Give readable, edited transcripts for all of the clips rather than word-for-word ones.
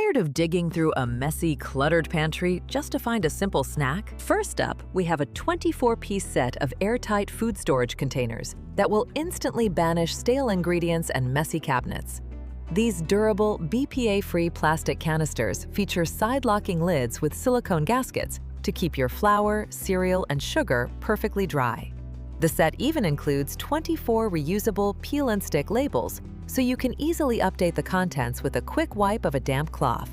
Tired of digging through a messy, cluttered pantry just to find a simple snack? First up, we have a 24-piece set of airtight food storage containers that will instantly banish stale ingredients and messy cabinets. These durable, BPA-free plastic canisters feature side-locking lids with silicone gaskets to keep your flour, cereal, and sugar perfectly dry. The set even includes 24 reusable peel-and-stick labels, so you can easily update the contents with a quick wipe of a damp cloth.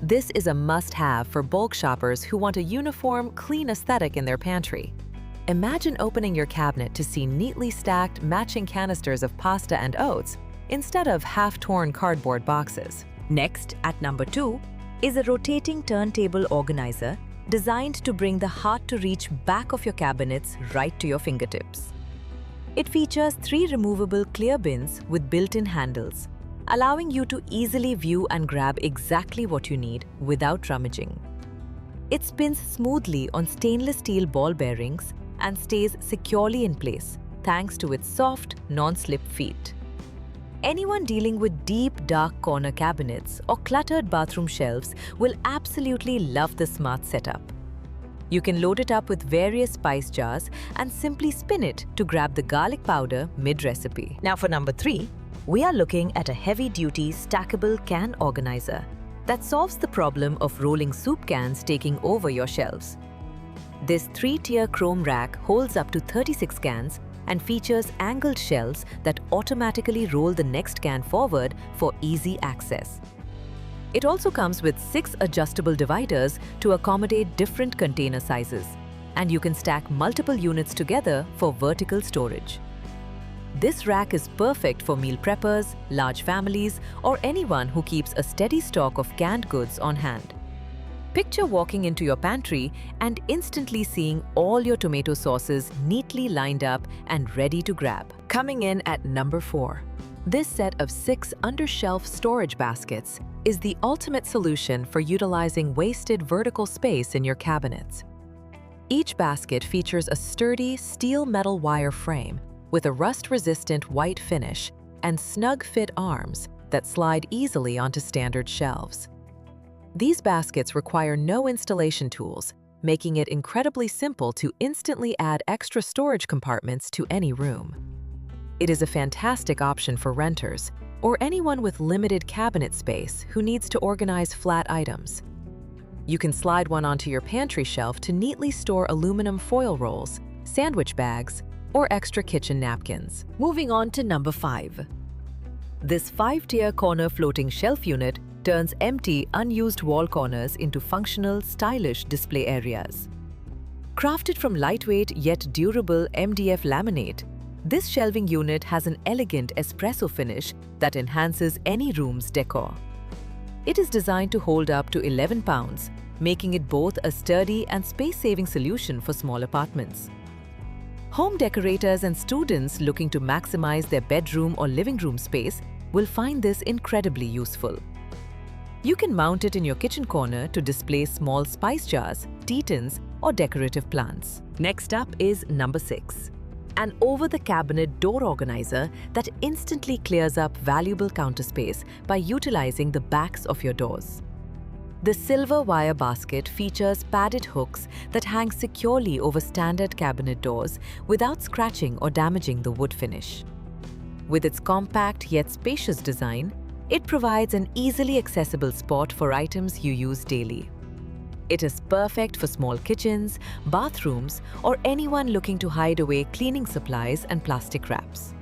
This is a must-have for bulk shoppers who want a uniform, clean aesthetic in their pantry. Imagine opening your cabinet to see neatly stacked, matching canisters of pasta and oats instead of half-torn cardboard boxes. Next, at number 2, is a rotating turntable organizer designed to bring the hard-to-reach back of your cabinets right to your fingertips. It features 3 removable clear bins with built-in handles, allowing you to easily view and grab exactly what you need without rummaging. It spins smoothly on stainless steel ball bearings and stays securely in place thanks to its soft, non-slip feet. Anyone dealing with deep, dark corner cabinets or cluttered bathroom shelves will absolutely love the smart setup. You can load it up with various spice jars and simply spin it to grab the garlic powder mid-recipe. Now for number 3, We are looking at a heavy-duty stackable can organizer that solves the problem of rolling soup cans taking over your shelves. This 3-tier chrome rack holds up to 36 cans and features angled shelves that automatically roll the next can forward for easy access. It also comes with 6 adjustable dividers to accommodate different container sizes, and you can stack multiple units together for vertical storage. This rack is perfect for meal preppers, large families, or anyone who keeps a steady stock of canned goods on hand. Picture walking into your pantry and instantly seeing all your tomato sauces neatly lined up and ready to grab. Coming in at number 4. This set of 6 under-shelf storage baskets is the ultimate solution for utilizing wasted vertical space in your cabinets. Each basket features a sturdy steel metal wire frame with a rust-resistant white finish and snug-fit arms that slide easily onto standard shelves. These baskets require no installation tools, making it incredibly simple to instantly add extra storage compartments to any room. It is a fantastic option for renters or anyone with limited cabinet space who needs to organize flat items. You can slide one onto your pantry shelf to neatly store aluminum foil rolls, sandwich bags, or extra kitchen napkins. Moving on to number 5. This 5-tier corner floating shelf unit turns empty, unused wall corners into functional, stylish display areas. Crafted from lightweight yet durable MDF laminate, this shelving unit has an elegant espresso finish that enhances any room's decor. It is designed to hold up to 11 pounds, making it both a sturdy and space-saving solution for small apartments. Home decorators and students looking to maximize their bedroom or living room space will find this incredibly useful. You can mount it in your kitchen corner to display small spice jars, tea tins, or decorative plants. Next up is number 6. An over-the-cabinet door organizer that instantly clears up valuable counter space by utilizing the backs of your doors. The silver wire basket features padded hooks that hang securely over standard cabinet doors without scratching or damaging the wood finish. With its compact yet spacious design, it provides an easily accessible spot for items you use daily. It is perfect for small kitchens, bathrooms, or anyone looking to hide away cleaning supplies and plastic wraps.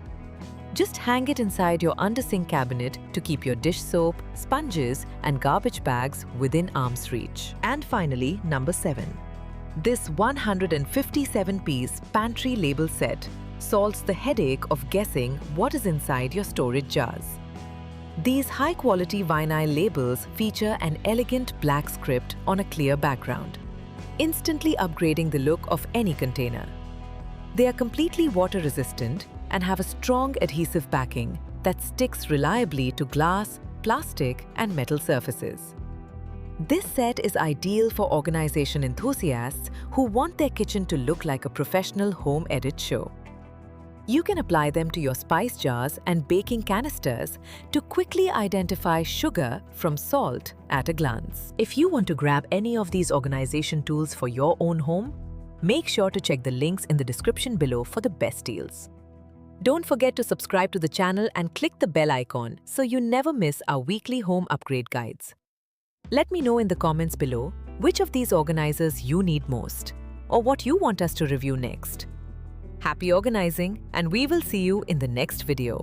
Just hang it inside your under-sink cabinet to keep your dish soap, sponges, and garbage bags within arm's reach. And finally, number 7. This 157-piece pantry label set solves the headache of guessing what is inside your storage jars. These high-quality vinyl labels feature an elegant black script on a clear background, instantly upgrading the look of any container. They are completely water-resistant and have a strong adhesive backing that sticks reliably to glass, plastic, and metal surfaces. This set is ideal for organization enthusiasts who want their kitchen to look like a professional home edit show. You can apply them to your spice jars and baking canisters to quickly identify sugar from salt at a glance. If you want to grab any of these organization tools for your own home, make sure to check the links in the description below for the best deals. Don't forget to subscribe to the channel and click the bell icon so you never miss our weekly home upgrade guides. Let me know in the comments below which of these organizers you need most or what you want us to review next. Happy organizing, and we will see you in the next video.